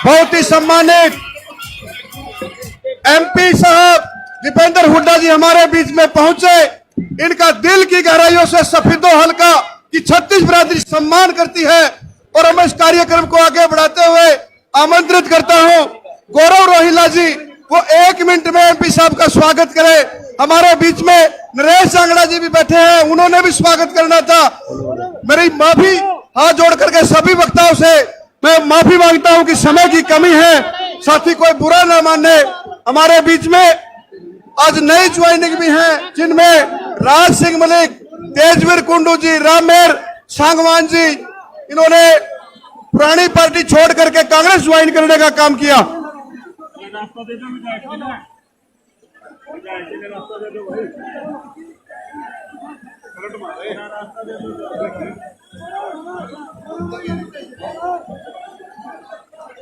बहुत ही सम्मानित एमपी साहब दीपेंद्र हुड्डा जी हमारे बीच में पहुंचे। इनका दिल की गहराइयों से सफेदो हल्का की 36 बिरादरी सम्मान करती है और हम इस कार्यक्रम को आगे बढ़ाते हुए आमंत्रित करता हूं गौरव रोहिला जी, वो 1 मिनट में एमपी साहब का स्वागत करें। हमारे बीच में नरेश सांगड़ा जी भी बैठे हैं, उन्होंने भी स्वागत करना था। मेरी माफी हाथ जोड़ करके सभी वक्ताओं से मैं माफी मांगता हूं कि समय की कमी है, साथी कोई बुरा ना माने। हमारे बीच में आज नई ज्वाइनिंग भी है, जिनमें राज सिंह मलिक, तेजवीर कुंडू जी, रामेर सांगवान जी, इन्होंने पुरानी पार्टी छोड़ करके कांग्रेस ज्वाइन करने का काम किया।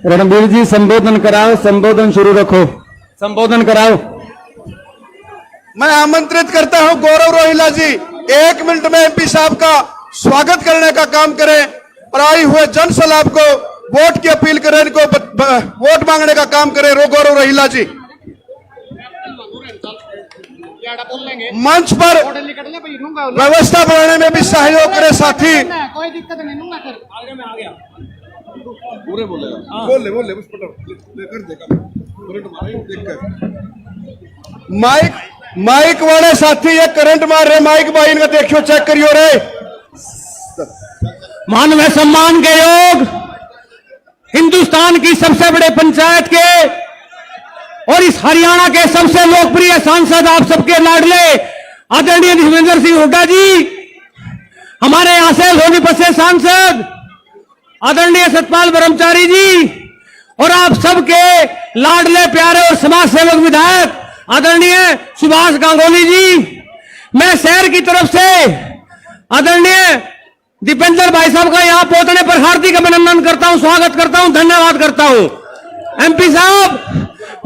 रणबीर जी संबोधन कराओ, संबोधन शुरू रखो, संबोधन कराओ। मैं आमंत्रित करता हूं गौरव रोहिला जी, 1 मिनट में एमपी साहब का स्वागत करने का काम करें और आए हुए जन सैलाब को वोट की अपील करें, इनको वोट मांगने का काम करें। गौरव रोहिला जी मंच पर व्यवस्था बनाने में भी सहयोग करें। साथी कोई दिक्कत नहीं, लूंगा सर। पूरे बोलेगा, बोले माइक वाले साथी ये करंट मार रहे, माइक भाई इनका देखियो, चेक करियो रे। मान व सम्मान के योग हिंदुस्तान की सबसे बड़े पंचायत के और इस हरियाणा के सबसे लोकप्रिय सांसद, आप सबके लाडले आदरणीय दीपेंद्र सिंह हुड्डा जी, हमारे यहां से सोनीपत से सांसद आदरणीय सतपाल ब्रह्मचारी जी, और आप सबके लाडले प्यारे और समाज सेवक विधायक आदरणीय सुभाष गांगुली जी, मैं शहर की तरफ से आदरणीय दीपेंद्र भाई साहब का यहां पहुंचने पर हार्दिक अभिनंदन करता हूं, स्वागत करता हूं, धन्यवाद करता हूं। एमपी साहब,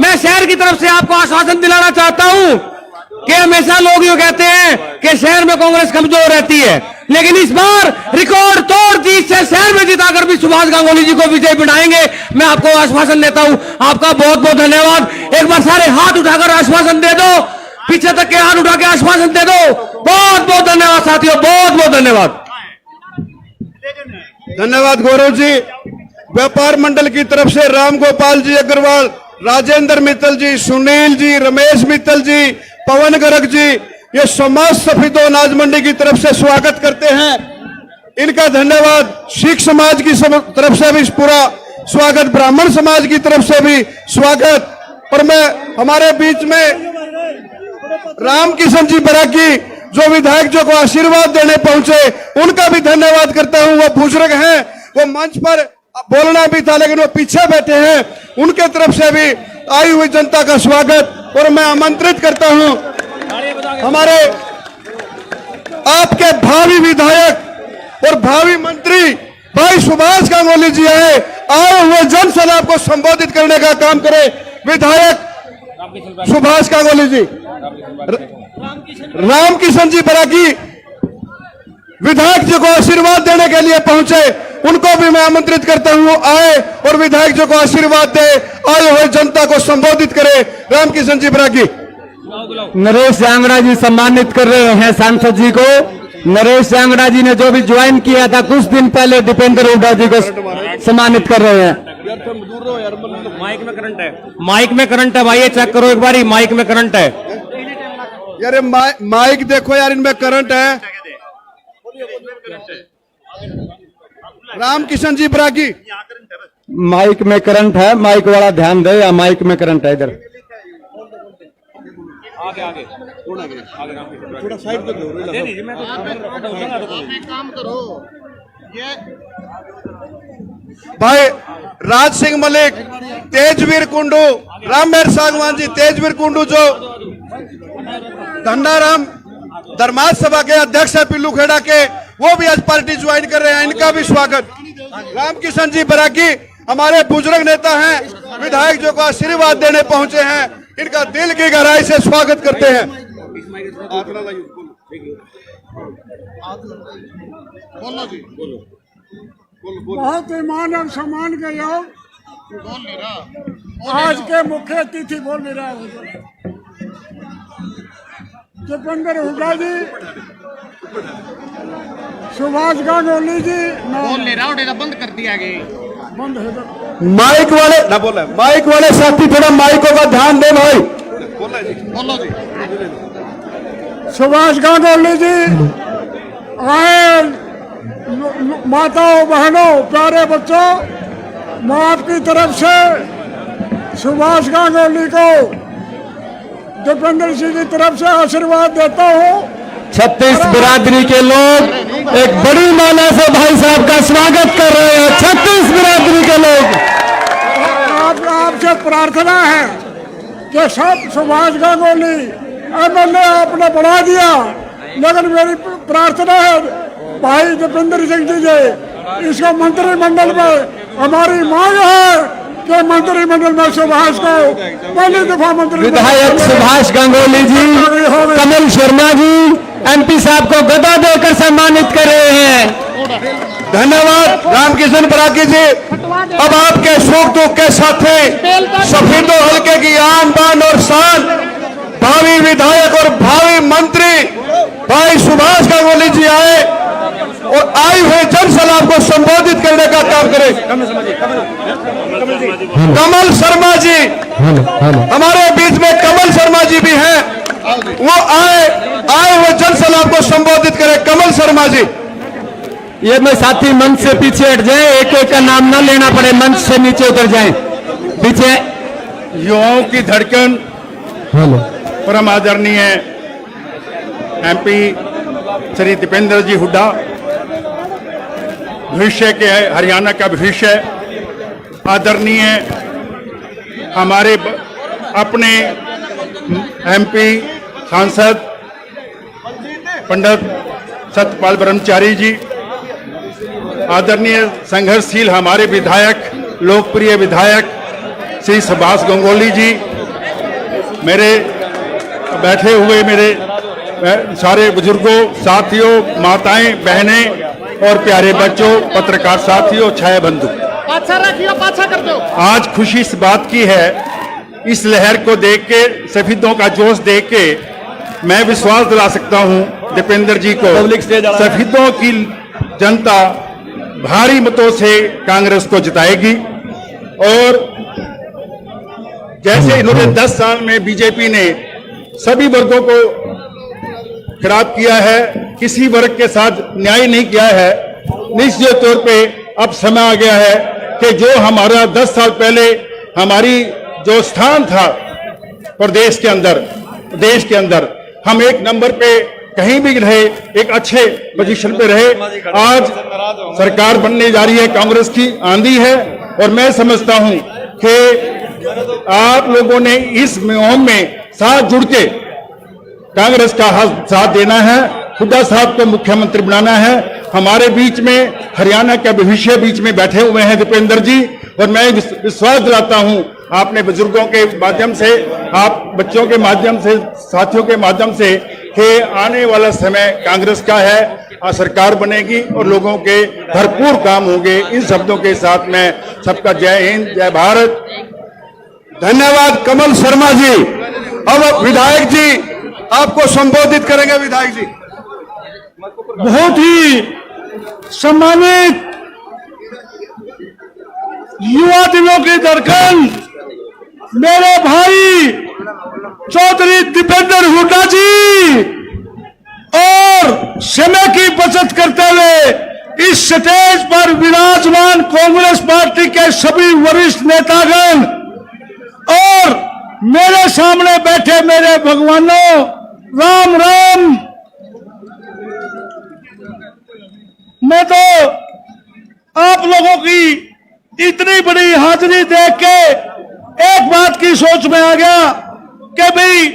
मैं शहर की तरफ से आपको आश्वासन दिलाना चाहता हूं कि हमेशा लोग यूं कहते हैं कि शहर में कांग्रेस कमजोर रहती है, लेकिन इस बार रिकॉर्ड तोड़ जीत से शहर में जिताकर भी सुभाष गांगुली जी को विजय बनाएंगे, मैं आपको आश्वासन देता हूं। आपका बहुत बहुत धन्यवाद। एक बार सारे हाथ उठाकर आश्वासन दे दो, पीछे तक के हाथ उठा के आश्वासन दे दो। बहुत बहुत धन्यवाद साथियों, बहुत बहुत धन्यवाद। धन्यवाद गौरव जी। व्यापार मंडल की तरफ से राम गोपाल जी अग्रवाल, राजेंद्र मित्तल जी, सुनील जी, रमेश मित्तल जी, पवन गर्ग जी, ये समाज सफीदो अनाज मंडी की तरफ से स्वागत करते हैं, इनका धन्यवाद। सिख समाज की तरफ से भी पूरा स्वागत, ब्राह्मण समाज की तरफ से भी स्वागत। और मैं हमारे बीच में राम किशन जी बराकी जो विधायक जो को आशीर्वाद देने पहुंचे, उनका भी धन्यवाद करता हूं। वो बुजुर्ग हैं, वो मंच पर बोलना भी था लेकिन वो पीछे बैठे हैं, उनके तरफ से भी आई हुई जनता का स्वागत। और मैं आमंत्रित करता हूं हमारे आपके भावी विधायक और भावी मंत्री भाई सुभाष गांगुली जी आए हुए जन सैलाब को संबोधित करने का काम करें। विधायक सुभाष गांगुली जी, राम किशन जी बराकी विधायक जी को आशीर्वाद देने के लिए पहुंचे, उनको भी मैं आमंत्रित करता हूं आए और विधायक जी को आशीर्वाद दे, आए हुए जनता को संबोधित करें। राम किशन जी बराकी। नरेश सांगड़ा जी सम्मानित कर रहे हैं सांसद जी को। नरेश सांगड़ा जी ने जो भी ज्वाइन किया था कुछ दिन पहले, दीपेंद्र हुड्डा जी को सम्मानित कर रहे हैं। माइक में करंट है, माइक में करंट है भाई, ये चेक करो एक बारी, माइक में करंट है यार। माइक देखो यार, इनमें करंट है। राम किशन जी बराकी, माइक में करंट है, माइक वाला ध्यान दे, या माइक में करंट है इधर आगे थोड़ा साइड पे करो। काम करो ये भाई राज सिंह मलिक, तेजवीर कुंडू, रामेर सांगवान जी, तेजवीर कुंडू जो धंडाराम धर्माज सभा के अध्यक्ष है पिल्लू खेड़ा के, वो भी आज पार्टी ज्वाइन कर रहे हैं, इनका भी स्वागत। राम किशन जी बराकी हमारे बुजुर्ग नेता हैं, विधायक जो को आशीर्वाद देने पहुंचे हैं, इनका दिल की गहराई से स्वागत करते हैं। बहुत ही मान और सम्मान के योग आज के मुख्य अतिथि बोल नहीं रहा हूँ दीपेंद्र हुड्डा जी, सुभाष गांगुली जी, बोल ले रहा उठेगा बंद कर दिया गया बंद है माइक वाले ना बोले, माइक वाले साथी थोड़ा माइकों का ध्यान दे भाई। बोलो जी। सुभाष गांगुली जी आए, माताओं बहनों प्यारे बच्चों, मैं आपकी तरफ से सुभाष गांगुली को दीपेंद्र सिंह की तरफ से आशीर्वाद देता हूँ। 36 बिरादरी के लोग एक बड़ी माला से भाई साहब का स्वागत कर रहे हैं। 36 बिरादरी के लोग आपसे प्रार्थना है कि सब सुभाष गांगुली एमएलए आपने बढ़ा दिया, लेकिन मेरी प्रार्थना है भाई दीपेंद्र सिंह जी इसका मंत्रिमंडल में हमारी मांग है कि मंत्रिमंडल में सुभाष को पहली दफा मंत्री विधायक सुभाष गांगुली जी, कमल शर्मा जी एमपी साहब को गदा देकर सम्मानित कर रहे हैं। धन्यवाद रामकिशन पराकी जी। अब आपके सुख दुख के साथी सफेदो हल्के की आन बान और शान भावी विधायक और भावी मंत्री भाई सुभाष गांगुली जी आए और आई हुए जनसभा को संबोधित करने का काम करें। कमल शर्मा जी हमारे बीच में, कमल शर्मा जी भी हैं, वो आए हुए जनसभा को संबोधित करें। कमल शर्मा जी, ये मैं साथी मंच से पीछे हट जाए, एक एक का नाम ना लेना पड़े, मंच से नीचे उतर जाए पीछे। युवाओं की धड़कन परम आदरणीय एमपी श्री दीपेंद्र जी हुड्डा, भविष्य के हरियाणा का भविष्य, आदरणीय हमारे अपने एमपी सांसद पंडित सत्यपाल ब्रह्मचारी जी, आदरणीय संघर्षशील हमारे विधायक, लोकप्रिय विधायक श्री सुभाष गांगुली जी, मेरे बैठे हुए मेरे सारे बुजुर्गों, साथियों, माताएं, बहनें और प्यारे बच्चों, पत्रकार साथियों, छाया बंधु, पाछा रखियो, पाछा कर दो। आज खुशी इस बात की है, इस लहर को देख के, सफेदों का जोश देख के मैं विश्वास दिला सकता हूं दीपेंद्र जी को, सफेदों की जनता भारी मतों से कांग्रेस को जिताएगी। और जैसे इन्होंने 10 साल में बीजेपी ने सभी वर्गों को खराब किया है, किसी वर्ग के साथ न्याय नहीं किया है, निश्चित तौर पे अब समय आ गया है कि जो हमारा 10 साल पहले हमारी जो स्थान था प्रदेश के अंदर, देश के अंदर हम एक नंबर पे कहीं भी रहे, एक अच्छे पोजीशन पे रहे, आज सरकार बनने जा रही है, कांग्रेस की आंधी है। और मैं समझता हूं कि आप लोगों ने इस मुहिम में साथ जुड़ के कांग्रेस का साथ देना है, हुड्डा साहब को मुख्यमंत्री बनाना है। हमारे बीच में हरियाणा का भविष्य बीच में बैठे हुए हैं दीपेंद्र जी, और मैं विश्वास दिलाता हूं आपने बुजुर्गों के माध्यम से, आप बच्चों के माध्यम से, साथियों के माध्यम से कि आने वाला समय कांग्रेस का है, सरकार बनेगी और लोगों के भरपूर काम होंगे। इन शब्दों के साथ मैं सबका जय हिंद, जय भारत। धन्यवाद कमल शर्मा जी। अब विधायक जी आपको संबोधित करेंगे। विधायक जी, बहुत ही सम्मानित युवा दिनों की धड़कन मेरे भाई चौधरी दीपेंद्र हुड्डा जी, और समय की बचत करते हुए इस स्टेज पर विराजमान कांग्रेस पार्टी के सभी वरिष्ठ नेतागण और मेरे सामने बैठे मेरे भगवानों, राम राम। मैं तो आप लोगों की इतनी बड़ी हाजिरी देख के एक बात की सोच में आ गया कि भाई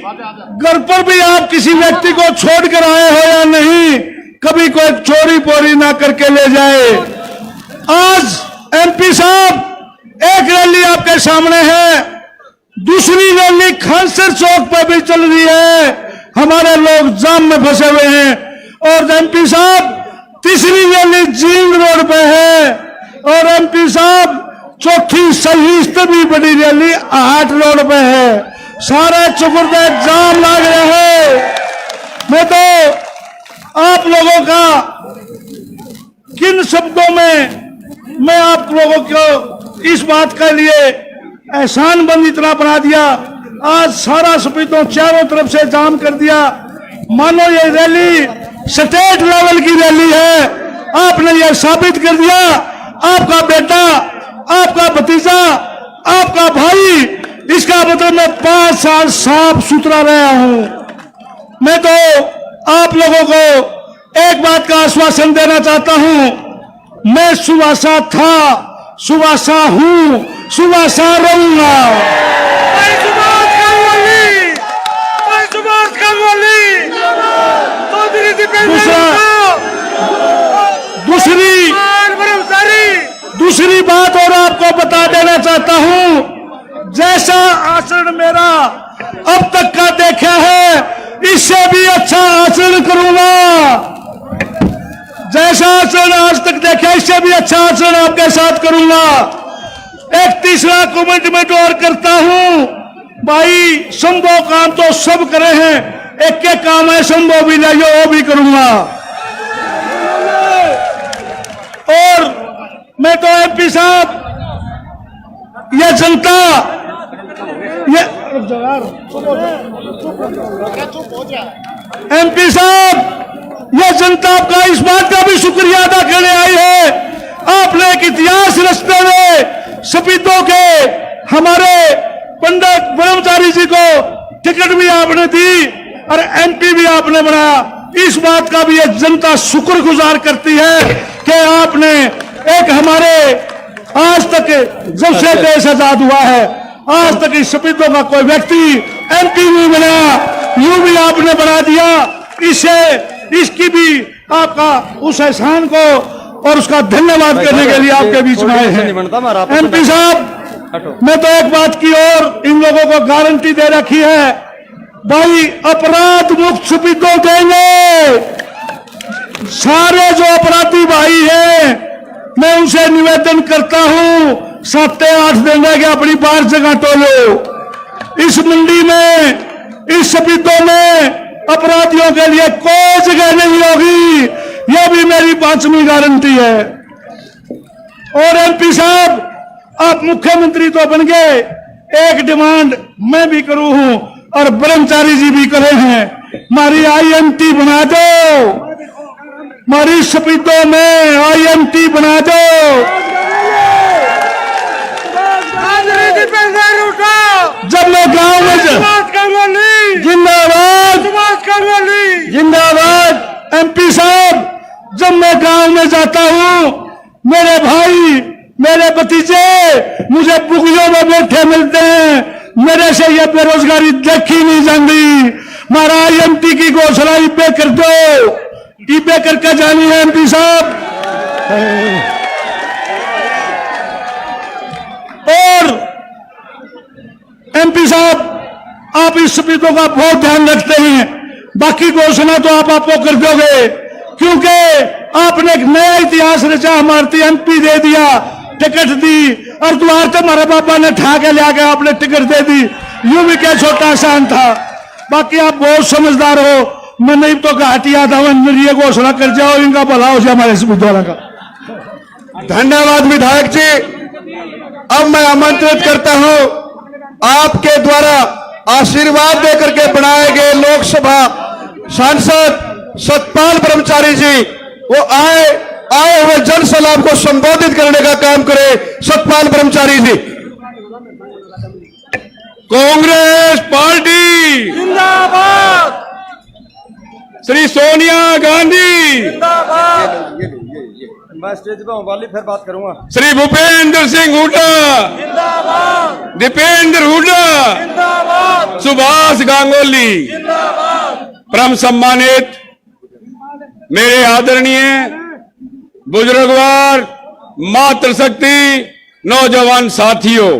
घर पर भी आप किसी व्यक्ति को छोड़ कर आए हो या नहीं, कभी कोई चोरी पोरी ना करके ले जाए। आज एमपी साहब एक रैली आपके सामने है, दूसरी रैली खानसर चौक पर भी चल रही है, हमारे लोग जाम में फंसे हुए हैं। और एमपी साहब तीसरी रैली जींद रोड पे है, एमपी साहब चौथी सही से भी बड़ी रैली 8 रोड पे है, सारे चुकुरदे जाम लग रहे हैं। मैं तो आप लोगों का किन शब्दों में मैं आप लोगों को इस बात के लिए एहसान बंद इतना बना दिया, आज सारा सफेदों चारों तरफ से जाम कर दिया, मानो ये रैली स्टेट लेवल की रैली है। आपने ये साबित कर दिया, आपका बेटा, आपका भतीजा, आपका भाई, इसका मतलब मैं 5 साल साफ सुथरा रहा हूं। मैं तो आप लोगों को एक बात का आश्वासन देना चाहता हूं, मैं सुवासा था, सुवासा हूं, सुवासा रहूंगा। दूसरी बात और आपको बता देना चाहता हूं, जैसा आचरण मेरा अब तक का देखा है, इससे भी अच्छा आचरण करूंगा। जैसा आचरण आज तक देखा, इससे भी अच्छा आचरण आपके साथ करूंगा। एक तीसरा कमिटमेंट और करता हूं, भाई संभव काम तो सब करे हैं, एक एक काम है संभव भी नहीं, वो भी करूंगा। और मैं तो एमपी साहब, ये जनता, ये एमपी साहब, ये जनता आपका इस बात का भी शुक्रिया अदा करने आई है, आपने एक इतिहास रचते हुए सफेदों के हमारे पंडित ब्रह्मचारी जी को टिकट भी आपने दी और एमपी भी आपने बनाया। इस बात का भी ये जनता शुक्रगुजार करती है कि आपने एक हमारे आज तक जब से देश आजाद हुआ है, आज तक इस सफेदों का कोई व्यक्ति एमपी नहीं बना, यूं भी आपने बना दिया। इससे इसकी भी आपका उस एहसान को और उसका धन्यवाद करने के लिए आपके बीच में आए हैं। एमपी साहब, मैं तो एक बात की और इन लोगों को गारंटी दे रखी है, भाई अपराध मुक्त सफेदों देंगे। सारे जो अपराधी भाई हैं, मैं उनसे निवेदन करता हूं, 7-8 दिन रह गया, अपनी बाहर जगह टोलो। इस मंडी में, इस सफेदों में अपराधियों के लिए कोई जगह नहीं होगी, यह भी मेरी 5वीं गारंटी है। और एमपी साहब, आप मुख्यमंत्री तो बन गए, एक डिमांड मैं भी करूं हूं और ब्रह्मचारी जी भी करे हैं, हमारी आईएमटी बना दो, हमारी सफेदों में आईएमटी बना दो। जब मैं गांव में जिंदाबाद जिंदाबाद, एमपी साहब, जब मैं गांव में जाता हूं, मेरे भाई, मेरे भतीजे मुझे बुगियों में बैठे मिलते हैं, मेरे से ये बेरोजगारी देखी नहीं जाती। हमारा आईएमटी की घोषणा इबे कर दो, इबे करके जानी है एमपी साहब। और एमपी साहब, आप इस सफेदों का बहुत ध्यान रखते हैं, बाकी घोषणा तो आपको कर दोगे, क्योंकि आपने एक नया इतिहास रचा, हमारी एमपी दे दिया, टिकट दी, और द्वार से हमारे पापा ने ठा के लिया गया, आपने टिकट दे दी, यूं भी क्या छोटा आसान था। बाकी आप बहुत समझदार हो, मैं नहीं तो घाटिया था, ये घोषणा कर जाओ, इनका भला हो जाए हमारे सफेदों का। धन्यवाद विधायक जी। अब मैं आमंत्रित करता हूं आपके द्वारा आशीर्वाद देकर के बनाए गए लोकसभा सांसद सतपाल ब्रह्मचारी जी, वो आए हुए जनसैलाब को संबोधित करने का काम करे। सतपाल ब्रह्मचारी जी। कांग्रेस पार्टी जिंदाबाद, श्री सोनिया गांधी, मैं स्टेज पे हूँ, वाली फिर बात करूंगा। श्री भूपेंद्र सिंह हुड्डा, दीपेंद्र हुड्डा, सुभाष गांगुली, परम सम्मानित मेरे आदरणीय बुजुर्गवार, मातृशक्ति, नौजवान साथियों,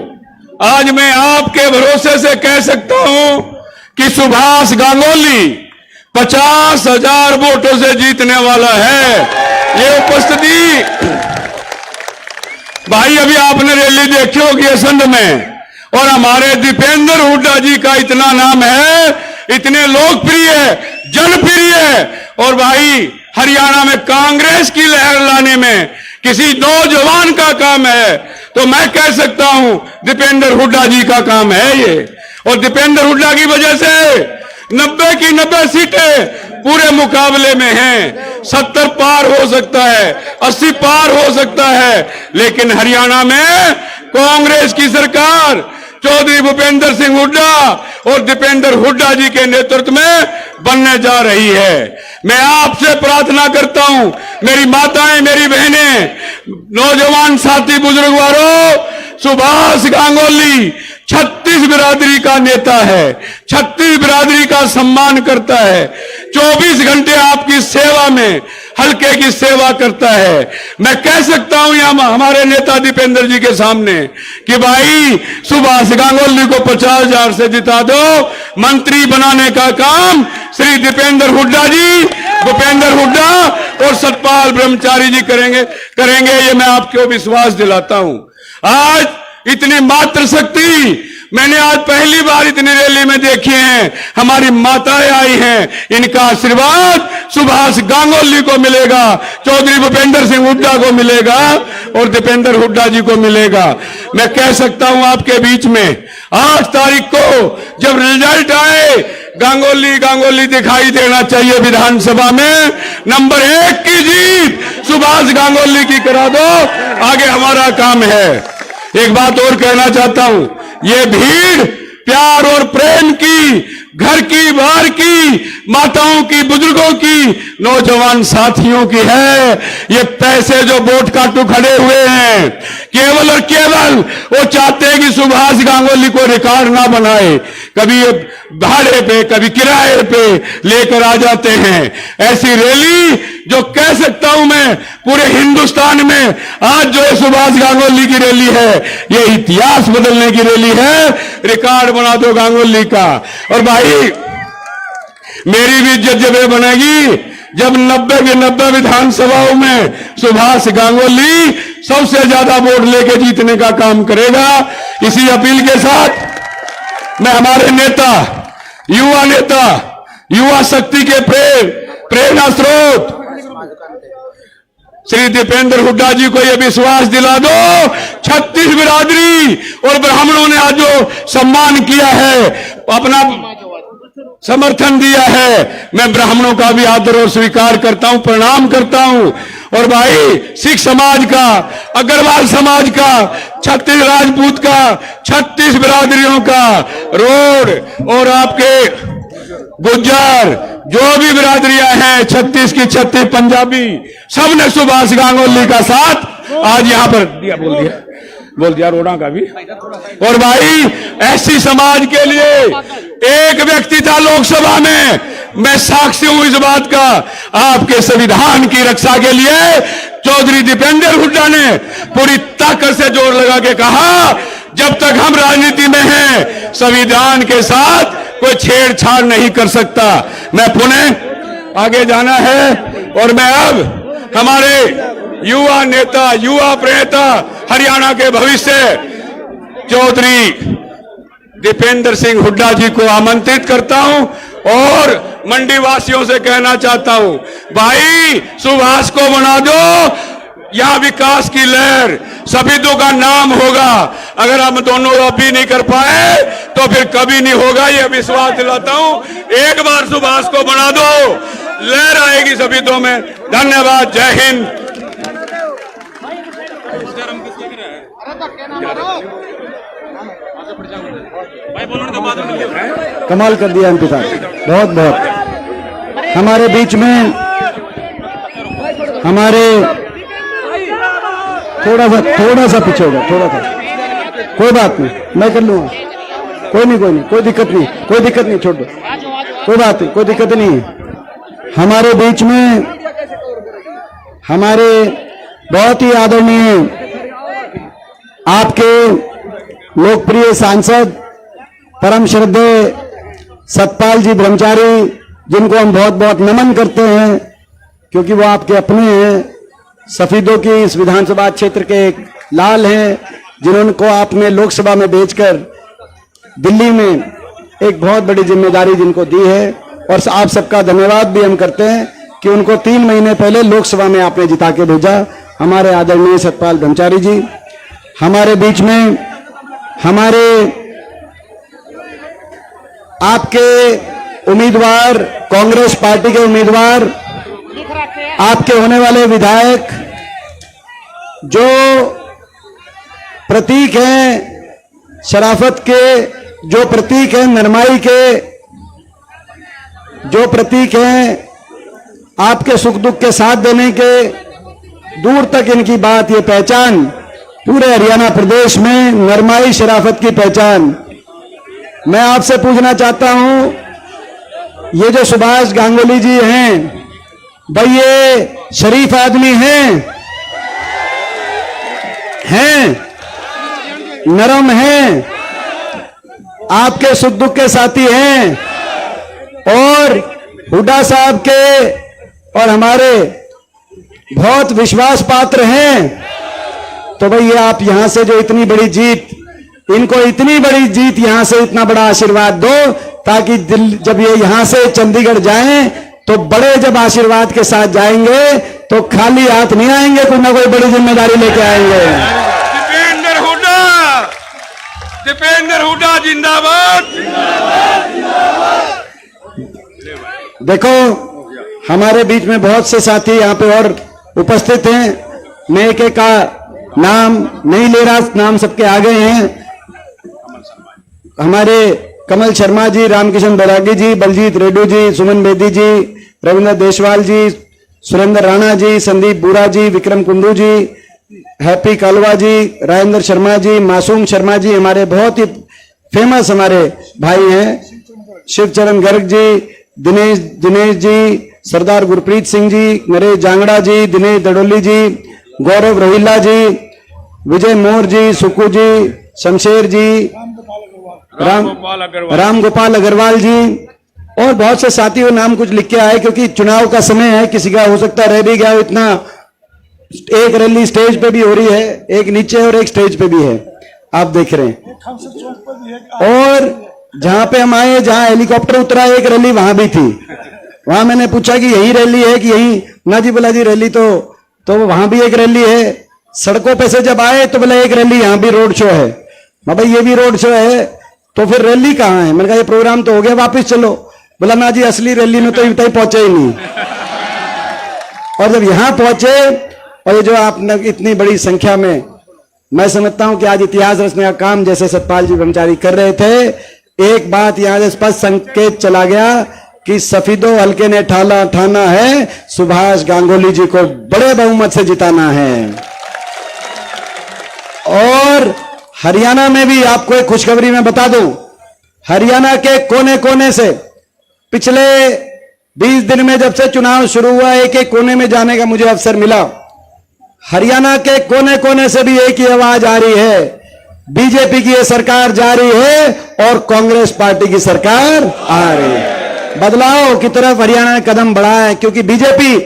आज मैं आपके भरोसे से कह सकता हूं कि सुभाष गांगुली 50,000 वोटों से जीतने वाला है। ये उपस्थिति भाई अभी आपने रैली देखी होगी असंध में, और हमारे दीपेंद्र हुड्डा जी का इतना नाम है, इतने लोकप्रिय, जनप्रिय, और भाई हरियाणा में कांग्रेस की लहर लाने में किसी नौजवान का काम है तो मैं कह सकता हूं दीपेंद्र हुड्डा जी का काम है ये। और दीपेंद्र हुड्डा की वजह से 90 की 90 सीटें पूरे मुकाबले में हैं। 70 पार हो सकता है, 80 पार हो सकता है, लेकिन हरियाणा में कांग्रेस की सरकार चौधरी भूपेंद्र सिंह हुड्डा और दीपेंद्र हुड्डा जी के नेतृत्व में बनने जा रही है। मैं आपसे प्रार्थना करता हूं, मेरी माताएं, मेरी बहनें, नौजवान साथी, बुजुर्गवारों, सुभाष गांगुली 36 बिरादरी का नेता है, 36 बिरादरी का सम्मान करता है, 24 घंटे आपकी सेवा में, हल्के की सेवा करता है। मैं कह सकता हूं यहां हमारे नेता दीपेंद्र जी के सामने कि भाई सुभाष गांगुली को 50,000 से जिता दो, मंत्री बनाने का काम श्री दीपेंद्र हुड्डा जी, भूपेंद्र हुड्डा और सतपाल ब्रह्मचारी जी करेंगे ये मैं आपको विश्वास दिलाता हूं। आज इतनी मात्र शक्ति मैंने आज पहली बार इतनी रैली में देखी है। हमारी माताएं आई हैं, इनका आशीर्वाद सुभाष गांगुली को मिलेगा, चौधरी भूपेंद्र सिंह हुड्डा को मिलेगा और दीपेंद्र हुड्डा जी को मिलेगा। मैं कह सकता हूं आपके बीच में 8 तारीख को जब रिजल्ट आए, गांगुली दिखाई देना चाहिए विधानसभा में। नंबर 1 की जीत सुभाष गांगुली की करा दो, आगे हमारा काम है। एक बात और कहना चाहता हूं, ये भीड़ प्यार और प्रेम की, घर की, बाहर की, माताओं की, बुजुर्गों की, नौजवान साथियों की है। ये पैसे जो वोट काटू खड़े हुए हैं, केवल और केवल वो चाहते हैं कि सुभाष गांगुली को रिकॉर्ड ना बनाए, कभी भाड़े पे, कभी किराए पे लेकर आ जाते हैं। ऐसी रैली जो कह सकता हूं मैं पूरे हिंदुस्तान में आज जो सुभाष गांगुली की रैली है, ये इतिहास बदलने की रैली है। रिकॉर्ड बना दो गांगुली का। और भाई मेरी भी इज्जत जब ये बनेगी जब 90 की 90 विधानसभाओं में सुभाष गांगुली सबसे ज्यादा वोट लेके जीतने का काम करेगा। इसी अपील के साथ मैं हमारे नेता, युवा शक्ति के प्रेरणा स्रोत श्री दीपेंद्र हुड्डा जी को यह विश्वास दिला दो, 36 बिरादरी और ब्राह्मणों ने आज जो सम्मान किया है, अपना समर्थन दिया है, मैं ब्राह्मणों का भी आदर और स्वीकार करता हूं, प्रणाम करता हूं। और भाई सिख समाज का, अग्रवाल समाज का, छत्तीस राजपूत का, 36 बिरादरियों का, रोड और आपके गुज्जर जो भी बिरादरियां हैं, 36 की 36, पंजाबी, सबने सुभाष गांगुली का साथ आज यहां पर बोल दिया रोड़ा का भी। और भाई ऐसी समाज के लिए एक व्यक्ति था लोकसभा में, मैं साक्षी हूं इस बात का, आपके संविधान की रक्षा के लिए चौधरी दीपेंद्र हुड्डा ने पूरी ताकत से जोर लगा के कहा, जब तक हम राजनीति में हैं संविधान के साथ कोई छेड़छाड़ नहीं कर सकता। मैं पुनः आगे जाना है और मैं अब हमारे युवा नेता, युवा प्रेता, हरियाणा के भविष्य चौधरी दीपेंद्र सिंह हुड्डा जी को आमंत्रित करता हूं और मंडी वासियों से कहना चाहता हूं, भाई सुभाष को बना दो, यहां विकास की लहर, सफेदों का नाम होगा। अगर हम दोनों अभी नहीं कर पाए तो फिर कभी नहीं होगा, यह विश्वास दिलाता हूं। एक बार सुभाष को बना दो, लहर आएगी सफेदों में। धन्यवाद, जय हिंद। कमाल कर दिया एमपी साहब, बहुत बहुत। हमारे बीच में हमारे थोड़ा सा पीछे होगा, थोड़ा सा, कोई बात नहीं, मैं कर लूंगा, कोई नहीं, कोई दिक्कत नहीं, छोड़ दो, कोई बात नहीं, कोई दिक्कत नहीं है। हमारे बीच में हमारे बहुत ही आदरणीय आपके लोकप्रिय सांसद परम श्रद्धेय सतपाल जी ब्रह्मचारी, जिनको हम बहुत बहुत नमन करते हैं क्योंकि वो आपके अपने हैं, सफीदों की इस विधानसभा क्षेत्र के एक लाल हैं, जिनको आपने लोकसभा में भेजकर दिल्ली में एक बहुत बड़ी जिम्मेदारी जिनको दी है, और आप सबका धन्यवाद भी हम करते हैं कि उनको 3 महीने पहले लोकसभा में आपने जिता के भेजा। हमारे आदरणीय सतपाल ब्रह्मचारी जी हमारे बीच में, हमारे आपके उम्मीदवार, कांग्रेस पार्टी के उम्मीदवार, आपके होने वाले विधायक, जो प्रतीक हैं शराफत के, जो प्रतीक हैं नरमाई के, जो प्रतीक हैं आपके सुख दुख के साथ देने के, दूर तक इनकी बात, ये पहचान पूरे हरियाणा प्रदेश में नरमाई शराफत की पहचान। मैं आपसे पूछना चाहता हूं, ये जो सुभाष गांगुली जी हैं, भाई ये शरीफ आदमी हैं, नरम हैं, आपके सुख दुख के साथी हैं, और हुड्डा साहब के और हमारे बहुत विश्वास पात्र हैं। तो भाई ये आप यहां से जो इतनी बड़ी जीत, इनको इतनी बड़ी जीत, यहां से इतना बड़ा आशीर्वाद दो, ताकि जब ये यहां से चंडीगढ़ जाएं तो बड़े जब आशीर्वाद के साथ जाएंगे तो खाली हाथ नहीं आएंगे, कोई ना कोई बड़ी जिम्मेदारी लेके आएंगे। दीपेंद्र हुड्डा जिंदाबाद। देखो हमारे बीच में बहुत से साथी यहाँ पे और उपस्थित हैं, मैं एक एक का नाम नहीं ले रहा, नाम सबके आ गए हैं। हमारे कमल शर्मा जी, रामकिशन बैरागी जी, बलजीत रेड्डू जी, सुमन बेदी जी, रविंद्र देशवाल जी, सुरेंद्र राणा जी, संदीप बुरा जी, विक्रम कुंडू जी, हैप्पी कालवा जी, राजेंद्र शर्मा जी, मासूम शर्मा जी, हमारे बहुत ही फेमस हमारे भाई हैं, शिवचरण गर्ग जी, दिनेश जी, सरदार गुरप्रीत सिंह जी, नरेश जांगड़ा जी, दिनेश दड़ोली जी, गौरव रोहिल्ला जी, विजय मोर जी, सुकू जी, शमशेर जी, राम गोपाल अग्रवाल जी, और बहुत से साथी वो नाम कुछ लिख के आए, क्योंकि चुनाव का समय है, किसी का हो सकता रह भी गया। इतना एक रैली स्टेज पे भी हो रही है, एक नीचे और एक स्टेज पे भी है, आप देख रहे हैं। और जहां पे हम आए, जहां हेलीकॉप्टर उतरा, एक रैली वहां भी थी। वहां मैंने पूछा कि यही रैली है कि यही ना जी, बोला जी रैली तो वहां भी एक रैली है। सड़कों पे से जब आए तो बोला एक रैली यहां भी रोड शो है। भाई ये भी रोड शो है, तो फिर रैली कहां है? मैंने कहा ये प्रोग्राम तो हो गया, वापस चलो। बोला ना जी असली रैली में तो इतना ही पहुंचे ही नहीं। और जब यहां पहुंचे, और ये जो आपने इतनी बड़ी संख्या में, मैं समझता हूं कि आज इतिहास रचने का काम जैसे सतपाल जी ब्रह्मचारी कर रहे थे, एक बात यहां से स्पष्ट संकेत चला गया कि सफीदो हल्के ने ठाना है, सुभाष गांगुली जी को बड़े बहुमत से जिताना है। और हरियाणा में भी आपको एक खुशखबरी मैं बता दूं, हरियाणा के कोने कोने से पिछले 20 दिन में जब से चुनाव शुरू हुआ, एक एक कोने में जाने का मुझे अवसर मिला। हरियाणा के कोने कोने से भी एक ही आवाज आ रही है, बीजेपी की ये सरकार जा रही है और कांग्रेस पार्टी की सरकार आ रही है। बदलाव की तरफ हरियाणा ने कदम बढ़ाया है, क्योंकि बीजेपी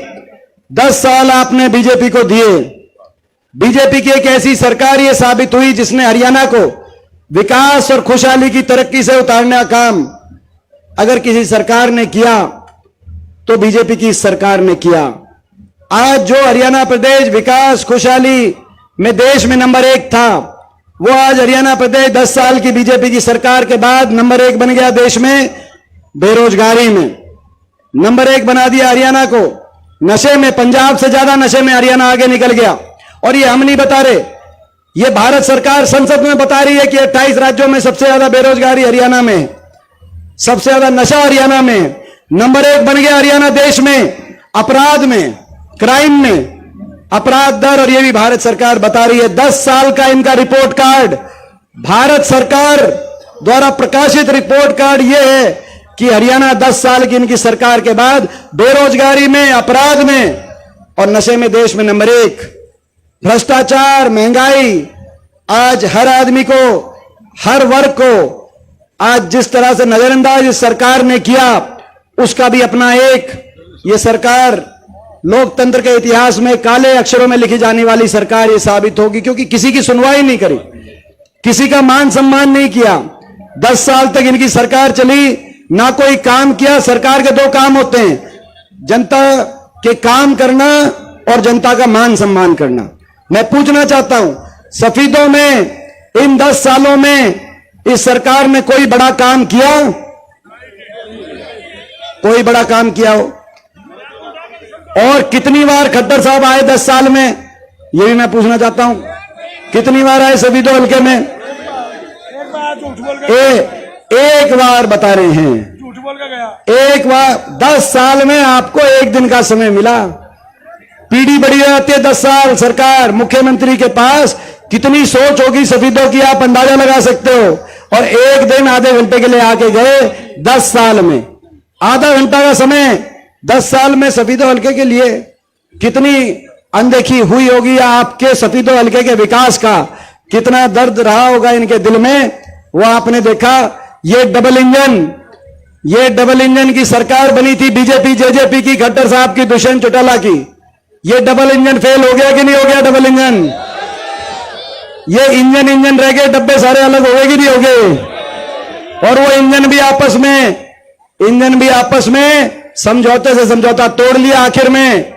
10 साल आपने बीजेपी को दिए। बीजेपी की एक ऐसी सरकार ये साबित हुई जिसने हरियाणा को विकास और खुशहाली की तरक्की से उतारने का काम अगर किसी सरकार ने किया तो बीजेपी की सरकार ने किया। आज जो हरियाणा प्रदेश विकास खुशहाली में देश में नंबर 1 था, वो आज हरियाणा प्रदेश 10 साल की बीजेपी की सरकार के बाद नंबर 1 बन गया। देश में बेरोजगारी में नंबर 1 बना दिया हरियाणा को। नशे में पंजाब से ज्यादा नशे में हरियाणा आगे निकल गया। और ये हम नहीं बता रहे, ये भारत सरकार संसद में बता रही है कि 28 राज्यों में सबसे ज्यादा बेरोजगारी हरियाणा में, सबसे ज्यादा नशा हरियाणा में, नंबर 1 बन गया हरियाणा देश में अपराध में, क्राइम में, अपराध दर, और ये भी भारत सरकार बता रही है। 10 साल का इनका रिपोर्ट कार्ड, भारत सरकार द्वारा प्रकाशित रिपोर्ट कार्ड ये है कि हरियाणा 10 साल की इनकी सरकार के बाद बेरोजगारी में, अपराध में और नशे में देश में नंबर 1। भ्रष्टाचार, महंगाई, आज हर आदमी को, हर वर्ग को आज जिस तरह से नजरअंदाज इस सरकार ने किया, उसका भी अपना एक, ये सरकार लोकतंत्र के इतिहास में काले अक्षरों में लिखी जाने वाली सरकार ये साबित होगी, क्योंकि किसी की सुनवाई नहीं करी, किसी का मान सम्मान नहीं किया। 10 साल तक इनकी सरकार चली, ना कोई काम किया। सरकार के 2 काम होते हैं, जनता के काम करना और जनता का मान सम्मान करना। मैं पूछना चाहता हूं, सफीदों में इन 10 सालों में इस सरकार ने कोई बड़ा काम किया? कोई बड़ा काम किया हो? और कितनी बार खट्टर साहब आए 10 साल में, ये भी मैं पूछना चाहता हूं, कितनी बार आए सफीदों हल्के में? एक बार बता रहे हैं, एक बार। 10 साल में आपको 1 दिन का समय मिला। पीढ़ी बढ़ी रहती है 10 साल। सरकार, मुख्यमंत्री के पास कितनी सोच होगी सफीदों की, आप अंदाजा लगा सकते हो। और 1 दिन आधे घंटे के लिए आके गए 10 साल में। आधा घंटा का समय 10 साल में सफीदों हल्के के लिए कितनी अनदेखी हुई होगी। आपके सफीदों हल्के के विकास का कितना दर्द रहा होगा इनके दिल में, वो आपने देखा। ये डबल इंजन की सरकार बनी थी बीजेपी जेजेपी की, खट्टर साहब की, दुष्यंत चौटाला की। ये डबल इंजन फेल हो गया कि नहीं हो गया? डबल इंजन, ये इंजन रह गए, डब्बे सारे अलग हो गए कि नहीं हो गए? और वो इंजन भी आपस में समझौते से समझौता तोड़ लिया। आखिर में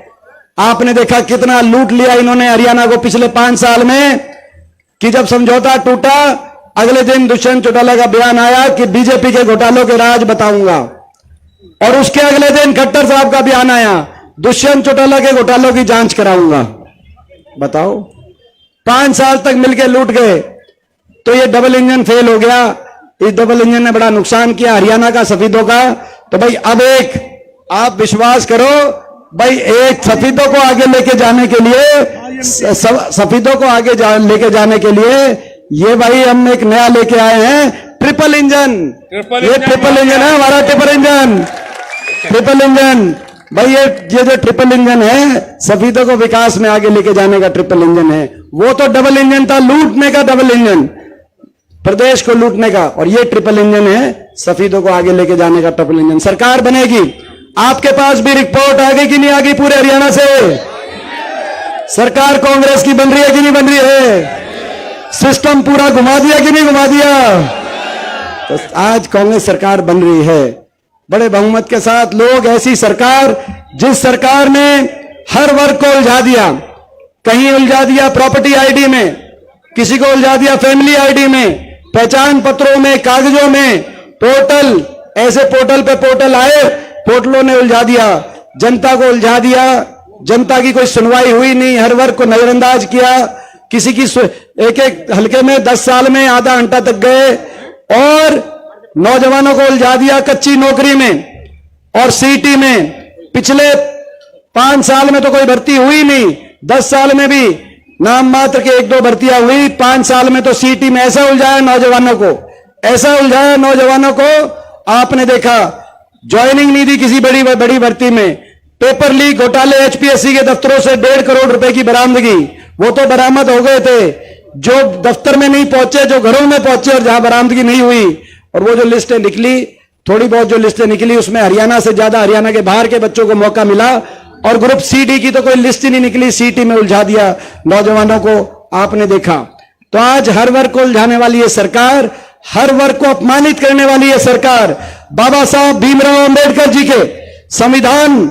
आपने देखा कितना लूट लिया इन्होंने हरियाणा को पिछले 5 साल में, कि जब समझौता टूटा अगले दिन दुष्यंत चौटाला का बयान आया कि बीजेपी के घोटालों के राज बताऊंगा। और उसके अगले दिन खट्टर साहब का बयान आया, दुष्यंत चौटाला के घोटालों की जांच कराऊंगा। बताओ, 5 साल तक मिलकर लूट गए। तो ये डबल इंजन फेल हो गया। इस डबल इंजन ने बड़ा नुकसान किया हरियाणा का, सफीदों का। तो भाई अब आप विश्वास करो भाई, एक सफीदों को आगे लेके जाने के लिए, सफीदों को आगे लेके जाने के लिए ये भाई हम एक नया लेके आए हैं, ट्रिपल इंजन। ये ट्रिपल इंजन है हमारा, ट्रिपल इंजन भाई। ये जो ट्रिपल इंजन है सफीदों को विकास में आगे लेके जाने का ट्रिपल इंजन है। वो तो डबल इंजन था, लूटने का डबल इंजन, प्रदेश को लूटने का। और ये ट्रिपल इंजन है सफीदों को आगे लेके जाने का ट्रिपल इंजन। सरकार बनेगी। आपके पास भी रिपोर्ट आ गई कि नहीं आ गई पूरे हरियाणा से? सरकार कांग्रेस की बन रही है कि नहीं बन रही है? सिस्टम पूरा घुमा दिया कि नहीं घुमा दिया? तो आज कांग्रेस सरकार बन रही है बड़े बहुमत के साथ। लोग ऐसी सरकार, जिस सरकार ने हर वर्ग को उलझा दिया, कहीं उलझा दिया प्रॉपर्टी आईडी में, किसी को उलझा दिया फैमिली आईडी में, पहचान पत्रों में, कागजों में, पोर्टल, ऐसे पोर्टल पे पोर्टल आए, पोर्टलों ने उलझा दिया, जनता को उलझा दिया। जनता की कोई सुनवाई हुई नहीं, हर वर्ग को नजरअंदाज किया। किसी की एक हल्के में 10 साल में आधा घंटा तक गए और नौजवानों को उलझा दिया कच्ची नौकरी में और सीटी में। पिछले 5 साल में तो कोई भर्ती हुई नहीं, 10 साल में भी नाम मात्र के 1-2 भर्तियां हुई। 5 साल में तो सीटी में ऐसा उलझाया नौजवानों को, ऐसा उलझाया नौजवानों को। आपने देखा ज्वाइनिंग नहीं दी किसी बड़ी भर्ती में। पेपर लीक घोटाले, एचपीएससी के दफ्तरों से 1.5 करोड़ रुपए की बरामदगी, वो तो बरामद हो गए थे। जो दफ्तर में नहीं पहुंचे, जो घरों में पहुंचे और जहां बरामदगी नहीं हुई, और वो जो लिस्टें निकली, थोड़ी बहुत जो लिस्टें निकली, उसमें हरियाणा से ज्यादा हरियाणा के बाहर के बच्चों को मौका मिला। और ग्रुप सी डी की तो कोई लिस्ट ही नहीं निकली, सीटी में उलझा दिया नौजवानों को। आपने देखा। तो आज हर वर्ग को उलझाने वाली ये सरकार, हर वर्ग को अपमानित करने वाली ये सरकार, बाबा साहब भीमराव अंबेडकर जी के संविधान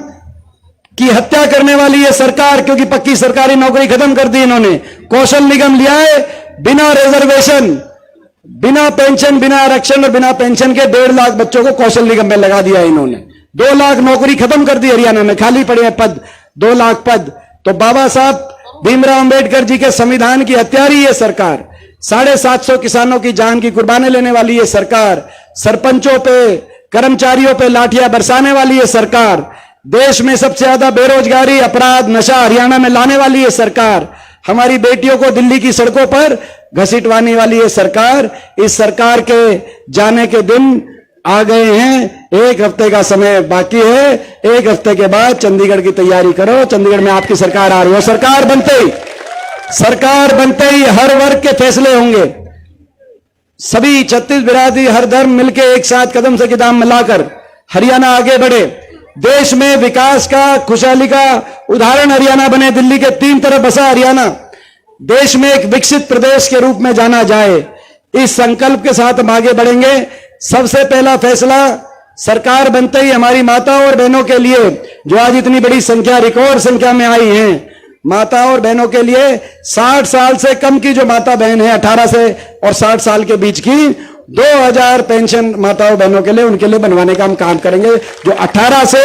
की हत्या करने वाली ये सरकार, क्योंकि पक्की सरकारी नौकरी खत्म कर दी इन्होंने। कौशल निगम लिया है बिना रिजर्वेशन, बिना पेंशन, बिना आरक्षण और बिना पेंशन के 1.5 लाख बच्चों को कौशल निगम में लगा दिया इन्होंने। 2 लाख नौकरी खत्म कर दी हरियाणा में, खाली पड़े हैं पद, 2 लाख पद। तो बाबा साहब भीमराव अंबेडकर जी के संविधान की हत्यारी ये सरकार, 750 किसानों की जान की कुर्बानी लेने वाली ये सरकार, सरपंचों पे, कर्मचारियों पे लाठियां बरसाने वाली ये सरकार, देश में सबसे ज्यादा बेरोजगारी, अपराध, नशा हरियाणा में लाने वाली ये सरकार, हमारी बेटियों को दिल्ली की सड़कों पर घसीटवाने वाली ये सरकार। इस सरकार के जाने के दिन आ गए हैं। 1 हफ्ते का समय बाकी है। 1 हफ्ते के बाद चंडीगढ़ की तैयारी करो। चंडीगढ़ में आपकी सरकार आ रही है। सरकार बनते ही हर वर्ग के फैसले होंगे। सभी 36 बिरादरी, हर धर्म मिलकर एक साथ कदम से कदम मिलाकर हरियाणा आगे बढ़े। देश में विकास का, खुशहाली का उदाहरण हरियाणा बने, दिल्ली के 3 तरफ बसा हरियाणा देश में एक विकसित प्रदेश के रूप में जाना जाए, इस संकल्प के साथ हम आगे बढ़ेंगे। सबसे पहला फैसला सरकार बनते ही हमारी माताओं और बहनों के लिए, जो आज इतनी बड़ी संख्या, रिकॉर्ड संख्या में आई हैं, माताओं और बहनों के लिए 60 साल से कम की जो माता बहन है, 18 से और 60 साल के बीच की 2000 पेंशन माताओं बहनों के लिए, उनके लिए बनवाने का हम काम करेंगे। जो 18 से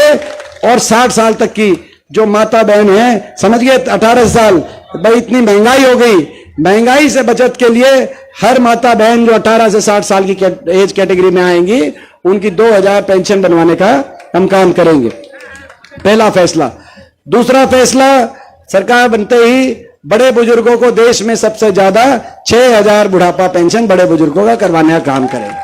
और 60 साल तक की जो माता बहन है, समझ गए, 18 साल, भाई इतनी महंगाई हो गई, महंगाई से बचत के लिए हर माता बहन जो 18 से 60 साल की एज कैटेगरी में आएंगी, उनकी 2000 पेंशन बनवाने का हम काम करेंगे। पहला फैसला। दूसरा फैसला, सरकार बनते ही बड़े बुजुर्गों को देश में सबसे ज्यादा 6000 बुढ़ापा पेंशन बड़े बुजुर्गों का करवाने का काम करें।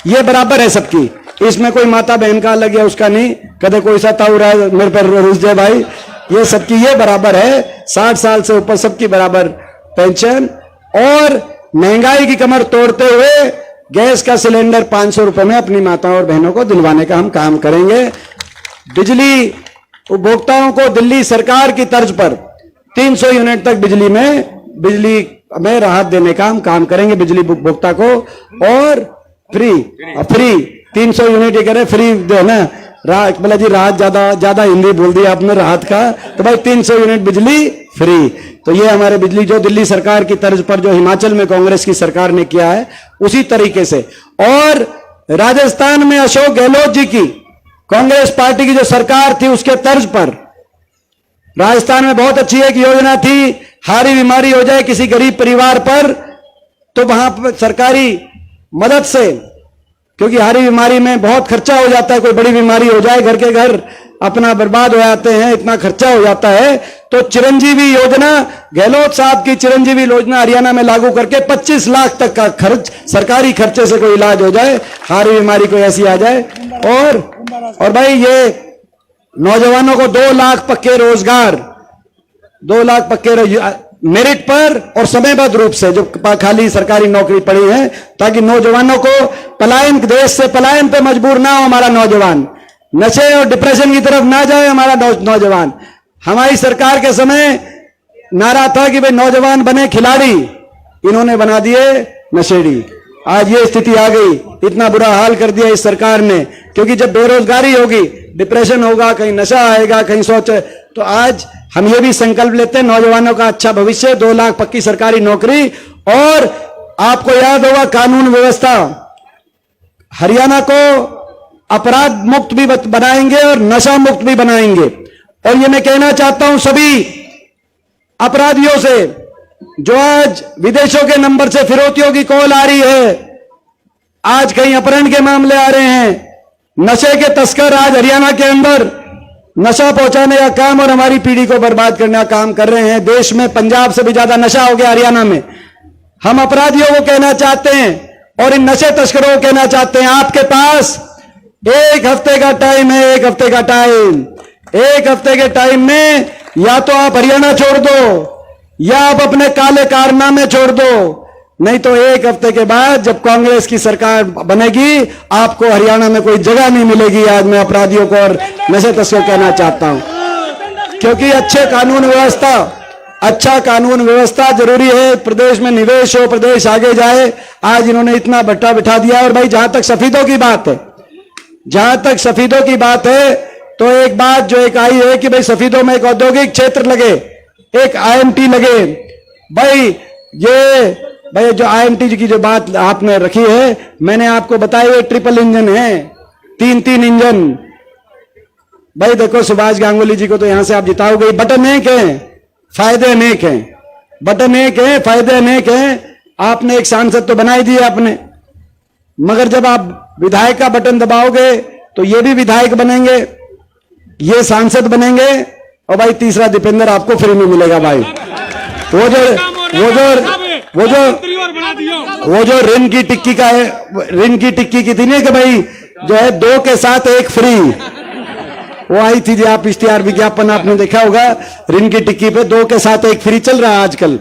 ये बराबर है सबकी, इसमें कोई माता बहन का अलग है उसका नहीं, कदे कोई सा ताऊ रहा है मेरे पर रुस जाए भाई, ये सबकी ये बराबर है, 60 साल से ऊपर सबकी बराबर पेंशन। और महंगाई की कमर तोड़ते हुए गैस का सिलेंडर 500 रुपए में अपनी माताओं और बहनों को दिलवाने का हम काम करेंगे। बिजली उपभोक्ताओं को दिल्ली सरकार की तर्ज पर 300 यूनिट तक बिजली में राहत देने का हम काम करेंगे बिजली उपभोक्ता को। और फ्री 300 यूनिट ही करें, फ्री जो है ना, बोला जी राहत, ज्यादा हिंदी बोल दी आपने राहत का, तो भाई 300 यूनिट बिजली फ्री। तो ये हमारे बिजली जो दिल्ली सरकार की तर्ज पर जो हिमाचल में कांग्रेस की सरकार ने किया है, उसी तरीके से। और राजस्थान में अशोक गहलोत जी की कांग्रेस पार्टी की जो सरकार थी, उसके तर्ज पर राजस्थान में बहुत अच्छी एक योजना थी, हारी बीमारी हो जाए किसी गरीब परिवार पर, तो वहां पर सरकारी मदद से, क्योंकि हारी बीमारी में बहुत खर्चा हो जाता है, कोई बड़ी बीमारी हो जाए, घर के घर अपना बर्बाद हो जाते हैं, इतना खर्चा हो जाता है, तो चिरंजीवी योजना, गहलोत साहब की चिरंजीवी योजना हरियाणा में लागू करके 25 लाख तक का खर्च, सरकारी खर्चे से कोई इलाज हो जाए, हारी बीमारी कोई ऐसी आ जाए। और भाई ये नौजवानों को 2 लाख पक्के रोजगार, 2 लाख पक्के मेरिट पर और समयबद्ध रूप से जो खाली सरकारी नौकरी पड़ी है, ताकि नौजवानों को पलायन, देश से पलायन पे मजबूर ना हो हमारा नौजवान, नशे और डिप्रेशन की तरफ ना जाए हमारा नौजवान। हमारी सरकार के समय नारा था कि भाई नौजवान बने खिलाड़ी, इन्होंने बना दिए नशेड़ी। आज ये स्थिति आ गई, इतना बुरा हाल कर दिया इस सरकार ने, क्योंकि जब बेरोजगारी होगी, डिप्रेशन होगा, कहीं नशा आएगा, कहीं सोच, तो आज हम ये भी संकल्प लेते हैं नौजवानों का अच्छा भविष्य, 2 लाख पक्की सरकारी नौकरी। और आपको याद होगा कानून व्यवस्था, हरियाणा को अपराध मुक्त भी बनाएंगे और नशा मुक्त भी बनाएंगे। और ये मैं कहना चाहता हूं सभी अपराधियों से, जो आज विदेशों के नंबर से फिरौतियों की कॉल आ रही है, आज कहीं अपहरण के मामले आ रहे हैं, नशे के तस्कर आज हरियाणा के अंदर नशा पहुंचाने का काम और हमारी पीढ़ी को बर्बाद करने का काम कर रहे हैं। देश में पंजाब से भी ज्यादा नशा हो गया हरियाणा में। हम अपराधियों को कहना चाहते हैं और इन नशे तस्करों को कहना चाहते हैं, आपके पास 1 हफ्ते का टाइम है, 1 हफ्ते का टाइम। 1 हफ्ते के टाइम में या तो आप हरियाणा छोड़ दो, या आप अपने काले कारनामे छोड़ दो, नहीं तो 1 हफ्ते के बाद जब कांग्रेस की सरकार बनेगी, आपको हरियाणा में कोई जगह नहीं मिलेगी। आज मैं अपराधियों को और नशे तस्करों को कहना चाहता हूं, क्योंकि अच्छा कानून व्यवस्था जरूरी है। प्रदेश में निवेश हो, प्रदेश आगे जाए। आज इन्होंने इतना भट्टा बिठा दिया। और भाई जहां तक सफेदों की बात है, तो एक बात जो एक आई है कि भाई सफेदों में एक औद्योगिक क्षेत्र लगे, एक IMT लगे। भाई जो IMT की जो बात आपने रखी है, मैंने आपको बताया, ये ट्रिपल इंजन है, 3 इंजन। भाई देखो, सुभाष गांगुली जी को तो यहां से आप जिताओगे। बटन एक है, फायदे अनेक हैं। बटन एक है, फायदे अनेक हैं। आपने एक सांसद तो बना ही दिया आपने, मगर जब आप विधायक का बटन दबाओगे तो ये भी विधायक बनेंगे, ये सांसद बनेंगे, और भाई तीसरा दीपेंद्र आपको फ्री में मिलेगा। भाई वो जो ऋण की टिक्की का है, ऋण की टिक्की कितनी है कि भाई जो है 2 के साथ 1 फ्री, वो आई थी जी। आप इश्तिहार विज्ञापन आपने देखा होगा, ऋण की टिक्की पे 2 के साथ 1 फ्री चल रहा है आजकल।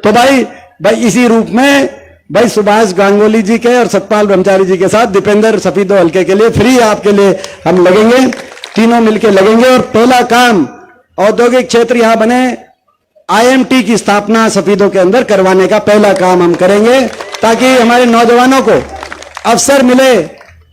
तो भाई इसी रूप में भाई सुभाष गांगुली जी के और सतपाल ब्रह्मचारी जी के साथ दीपेंद्र सफेदों हल्के के लिए फ्री आपके लिए हम लगेंगे। तीनों मिलकर लगेंगे और पहला काम औद्योगिक क्षेत्र यहां बने, आईएमटी की स्थापना सफीदों के अंदर करवाने का पहला काम हम करेंगे, ताकि हमारे नौजवानों को अवसर मिले,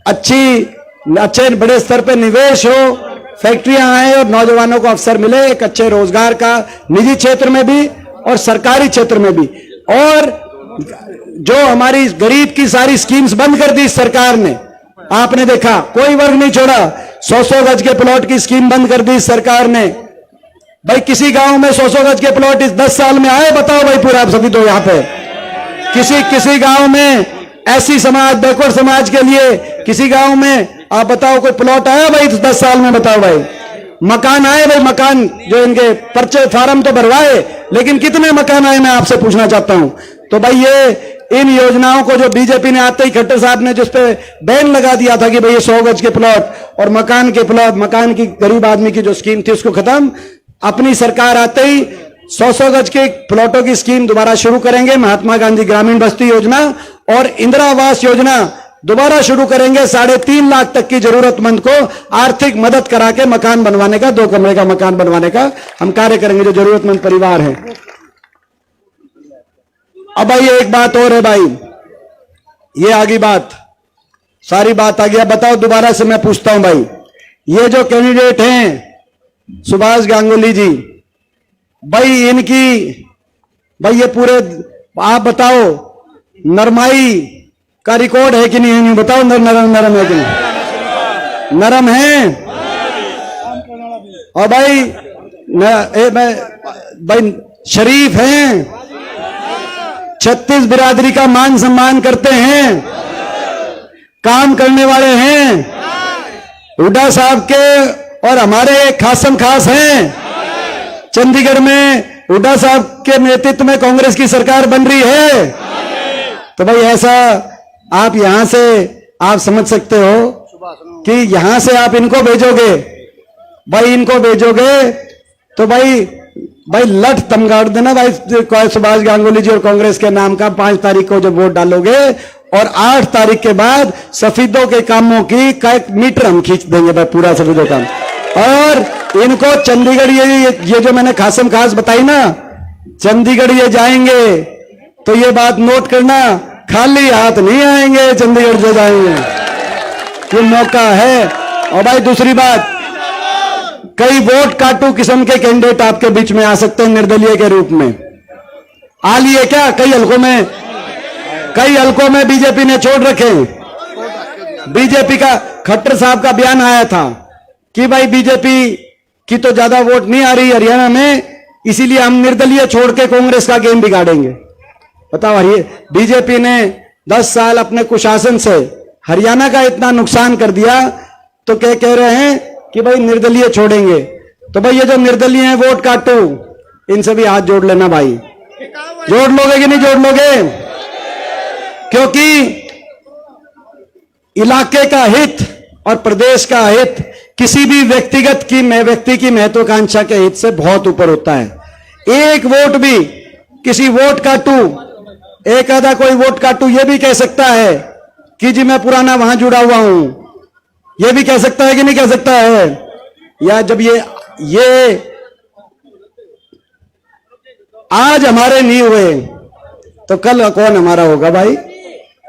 अच्छे बड़े स्तर पर निवेश हो, फैक्ट्रियां आए और नौजवानों को अवसर मिले एक अच्छे रोजगार का, निजी क्षेत्र में भी और सरकारी क्षेत्र में भी। और जो हमारी गरीब की सारी स्कीम्स बंद कर दी सरकार ने, आपने देखा कोई वर्ग नहीं छोड़ा, 100-100 गज के प्लॉट की स्कीम बंद कर दी सरकार ने। भाई किसी गांव में 100-100 गज के प्लॉट इस 10 साल में आए, बताओ भाई पूरा आप सभी तो यहां पे किसी गांव में ऐसी समाज, बैकवर्ड समाज के लिए किसी गांव में आप बताओ कोई प्लॉट आया भाई 10 साल में? बताओ भाई, मकान आए भाई, मकान जो इनके पर्चे फार्म तो भरवाए, लेकिन कितने मकान आए मैं आपसे पूछना चाहता हूं। तो भाई ये इन योजनाओं को जो बीजेपी ने आते ही खट्टर साहब ने जिस पे बैन लगा दिया था कि भाई ये 100 गज के प्लॉट और मकान के प्लॉट, मकान की गरीब आदमी की जो स्कीम थी उसको खत्म, अपनी सरकार आते ही 100-100 गज के प्लॉटों की स्कीम दोबारा शुरू करेंगे। महात्मा गांधी ग्रामीण बस्ती योजना और इंदिरा आवास योजना दोबारा शुरू करेंगे। 3.5 लाख तक की जरूरतमंद को आर्थिक मदद करा के मकान बनवाने का, 2 कमरे का मकान बनवाने का हम कार्य करेंगे जो जरूरतमंद परिवार है। अब भाई एक बात और है भाई, ये आगे बात, सारी बात आ गया। बताओ दोबारा से मैं पूछता हूं भाई, ये जो कैंडिडेट हैं सुभाष गांगुली जी, भाई इनकी, भाई ये पूरे आप बताओ नरमाई का रिकॉर्ड है कि नहीं? बताओ नरम है कि नहीं? नरम है। और भाई शरीफ हैं, 36 बिरादरी का मान सम्मान करते हैं, काम करने वाले हैं, हुड्डा साहब के और हमारे खासम खास हैं। चंडीगढ़ में हुड्डा साहब के नेतृत्व में कांग्रेस की सरकार बन रही है। तो भाई ऐसा आप यहां से आप समझ सकते हो कि यहां से आप इनको भेजोगे, भाई इनको भेजोगे तो भाई लठ तमगाड़ देना भाई सुभाष गांगुली जी और कांग्रेस के नाम का। 5 तारीख को जब वोट डालोगे और 8 तारीख के बाद सफीदों के कामों की कई मीटर हम खींच देंगे भाई, पूरा सफीदों काम। और इनको चंडीगढ़ ये जो मैंने खासम खास बताई ना, चंडीगढ़ ये जाएंगे तो ये बात नोट करना, खाली हाथ नहीं आएंगे, चंडीगढ़ से जाएंगे, ये मौका है। और भाई दूसरी बात, कई वोट काटू किस्म के कैंडिडेट आपके बीच में आ सकते हैं निर्दलीय के रूप में। आ लिए क्या? कई हलकों में बीजेपी ने छोड़ रखे। बीजेपी का खट्टर साहब का बयान आया था कि भाई बीजेपी की तो ज्यादा वोट नहीं आ रही हरियाणा में, इसीलिए हम निर्दलीय छोड़ के कांग्रेस का गेम बिगाड़ेंगे। बताओ, बीजेपी ने 10 साल अपने कुशासन से हरियाणा का इतना नुकसान कर दिया, तो क्या कह रहे हैं कि भाई निर्दलीय छोड़ेंगे। तो भाई ये जो निर्दलीय हैं वोट काटो, इनसे भी हाथ जोड़ लेना भाई। जोड़ लोगे कि नहीं जोड़ लोगे? क्योंकि इलाके का हित और प्रदेश का हित किसी भी व्यक्ति की महत्वाकांक्षा के हित से बहुत ऊपर होता है। एक वोट भी किसी वोट काटू, एक आधा कोई वोट काटू ये भी कह सकता है कि जी मैं पुराना वहां जुड़ा हुआ हूं, ये भी कह सकता है कि नहीं कह सकता है? या जब ये आज हमारे नहीं हुए तो कल कौन हमारा होगा भाई?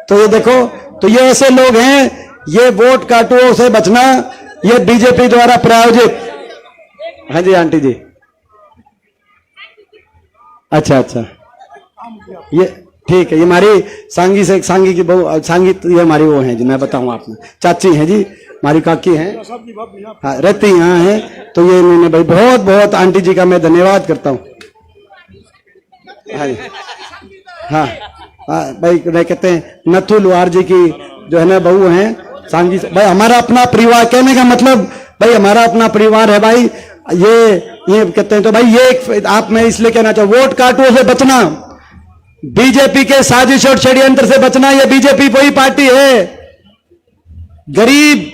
तो ये देखो, तो ये ऐसे लोग हैं, ये वोट काटुओं से बचना, ये बीजेपी द्वारा प्रायोजित। हाँ जी आंटी जी, अच्छा, ये ठीक है, ये हमारी सांगी की बहू, सांगी ये हमारी वो है जी, मैं बताऊं आपने, चाची हैं जी, हमारी काकी हैं, हाँ रहती यहाँ हैं। तो ये इन्होंने भाई बहुत बहुत आंटी जी का मैं धन्यवाद करता हूँ। हाँ भाई मैं कहते हैं नथु लुहार जी की जो है ना बहू हैं सांगी। भाई हमारा अपना परिवार, कहने का मतलब भाई हमारा अपना परिवार है भाई। ये कहते हैं, तो भाई ये आप, मैं इसलिए कहना चाहूँ, वोट काटुओं से बचना, बीजेपी के साजिश और षड्यंत्र से बचना। ये बीजेपी वही पार्टी है, गरीब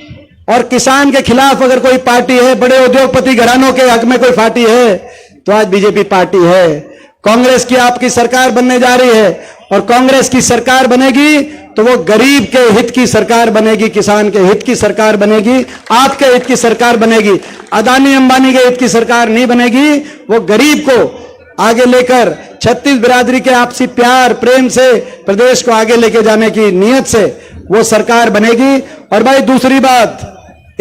और किसान के खिलाफ अगर कोई पार्टी है, बड़े उद्योगपति घरानों के हक में कोई पार्टी है, तो आज बीजेपी पार्टी है। कांग्रेस की आपकी सरकार बनने जा रही है, और कांग्रेस की सरकार बनेगी तो वो गरीब के हित की सरकार बनेगी, किसान के हित की सरकार बनेगी, आपके हित की सरकार बनेगी। अदानी अंबानी के हित की सरकार नहीं बनेगी। वो गरीब को आगे लेकर छत्तीस बिरादरी के आपसी प्यार प्रेम से प्रदेश को आगे लेके जाने की नीयत से वो सरकार बनेगी। और भाई दूसरी बात,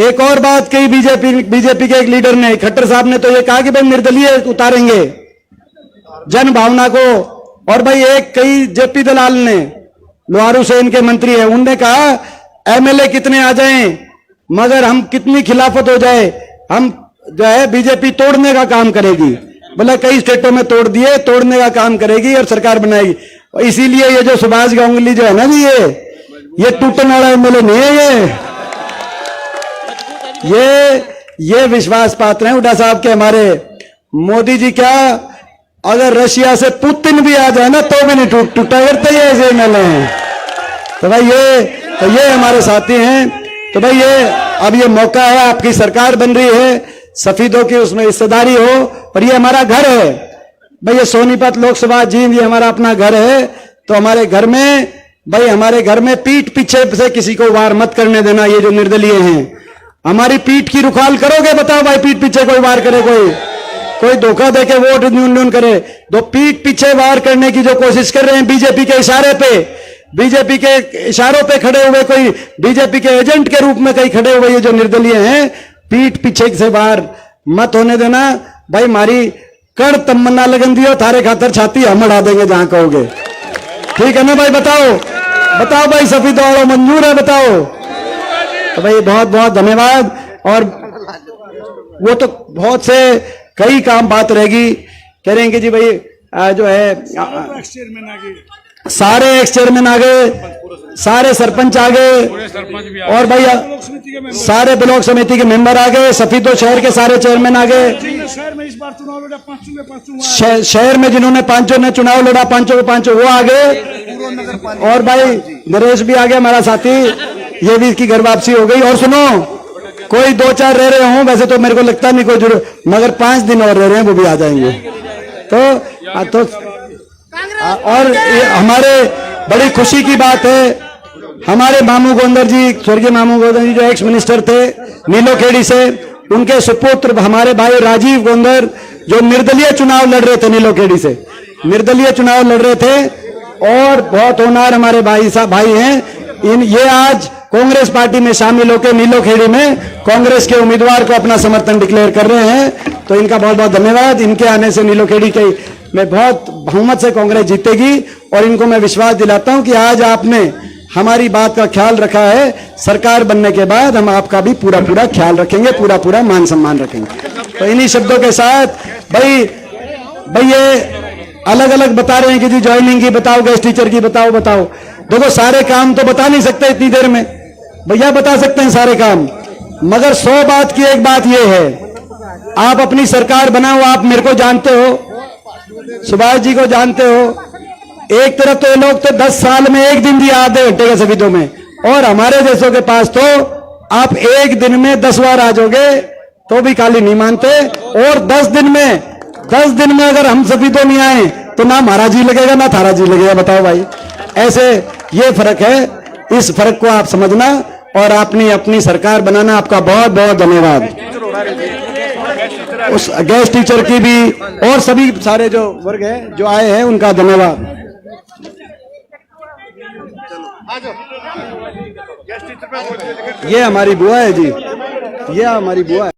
एक और बात कही बीजेपी के एक लीडर ने, खट्टर साहब ने तो ये कहा कि भाई निर्दलीय उतारेंगे जन भावना को। और भाई एक कई जेपी दलाल ने, लोहारू से इनके मंत्री है, उनने कहा एमएलए कितने आ जाएं मगर हम कितनी खिलाफत हो जाए, हम जो है बीजेपी तोड़ने का काम करेगी। बोला कई स्टेटों में तोड़ दिए, तोड़ने का काम करेगी और सरकार बनाएगी। और इसीलिए ये जो सुभाष गांगुली जो है ना जी, ये टूटने वाला एमएलए नहीं है। ये विश्वास पात्र हैं हुड्डा साहब के हमारे। मोदी जी क्या, अगर रशिया से पुतिन भी आ जाए ना तो भी नहीं टूटा करते ये ऐसे एमएलए हैं। तो भाई ये हमारे साथी हैं। तो भाई अब ये मौका है, आपकी सरकार बन रही है, सफेदों की उसमें हिस्सेदारी हो। और ये हमारा घर है भाई, ये सोनीपत लोकसभा जींद ये हमारा अपना घर है। तो हमारे घर में भाई, हमारे घर में पीठ पीछे से किसी को वार मत करने देना। ये जो निर्दलीय हैं, हमारी पीठ की रुखाल करोगे? बताओ भाई, पीठ पीछे कोई वार करे, कोई धोखा देके वोट न्यून करे? दो पीठ पीछे वार करने की जो कोशिश कर रहे हैं बीजेपी के इशारे पे, बीजेपी के इशारों पे खड़े हुए, कोई बीजेपी के एजेंट के रूप में कहीं खड़े हुए ये जो निर्दलीय हैं, पीठ पीछे से वार मत होने देना भाई। मारी कड़ तमन्ना लगन दियो, थारे खातर छाती हम अड़ा देंगे जहां कहोगे। ठीक है ना भाई? बताओ भाई, सफेद वालों मंजूर है? बताओ। तो भाई बहुत बहुत धन्यवाद। और वो तो बहुत से कई काम बात रहेगी, कह रहे हैं कि जी भाई जो है सारे एक्स चेयरमैन आ गए, सारे सरपंच आ गए, और भाई सारे ब्लॉक समिति के मेंबर आ गए, सफेदो शहर के सारे चेयरमैन आ गए। शहर में जिन्होंने पांचों ने चुनाव लड़ा, पांचों के पांचों वो आ गए। और भाई नरेश भी आ गया हमारा साथी, ये भी इसकी घर वापसी हो गई। और सुनो, कोई 2-4 रह रहे हों, वैसे तो मेरे को लगता नहीं कोई जरूर, मगर 5 दिन और रह रहे हैं, वो भी आ जाएंगे। तो और हमारे बड़ी खुशी की बात है, हमारे मामू गोंदर जी, स्वर्गीय मामू गोंदर जी जो एक्स मिनिस्टर थे नीलोखेड़ी से, उनके सुपुत्र हमारे भाई राजीव गोंदर जो निर्दलीय चुनाव लड़ रहे थे, नीलोखेड़ी से निर्दलीय चुनाव लड़ रहे थे, और बहुत होनहार हमारे भाई हैं। ये आज कांग्रेस पार्टी में शामिल होकर नीलोखेड़ी में कांग्रेस के उम्मीदवार को अपना समर्थन डिक्लेयर कर रहे हैं। तो इनका बहुत बहुत धन्यवाद। इनके आने से नीलोखेड़ी के में बहुत बहुमत से कांग्रेस जीतेगी। और इनको मैं विश्वास दिलाता हूं कि आज आपने हमारी बात का ख्याल रखा है, सरकार बनने के बाद हम आपका भी पूरा ख्याल रखेंगे, पूरा मान सम्मान रखेंगे। तो इन्हीं शब्दों के साथ भाई ये अलग अलग बता रहे हैं कि जी ज्वाइनिंग की बताओ, गेस्ट टीचर की बताओ। देखो सारे काम तो बता नहीं सकते इतनी देर में, भैया बता सकते हैं सारे काम, मगर 100 बात की एक बात यह है, आप अपनी सरकार बनाओ। आप मेरे को जानते हो, सुभाष जी को जानते हो, एक तरफ तो ये लोग तो 10 साल में एक दिन दिया आधे घंटे के सफेदों में, और हमारे जैसों के पास तो आप एक दिन में 10 बार आ जाओगे तो भी काली नहीं मानते। और 10 दिन में अगर हम सफेदों नहीं आए तो ना हमारा जी लगेगा ना थारा जी लगेगा। बताओ भाई, ऐसे ये फर्क है। इस फर्क को आप समझना और अपनी सरकार बनाना। आपका बहुत बहुत धन्यवाद। उस गेस्ट टीचर की भी और सभी सारे जो वर्ग है जो आए हैं उनका धन्यवाद। ये हमारी बुआ है जी, ये हमारी बुआ है।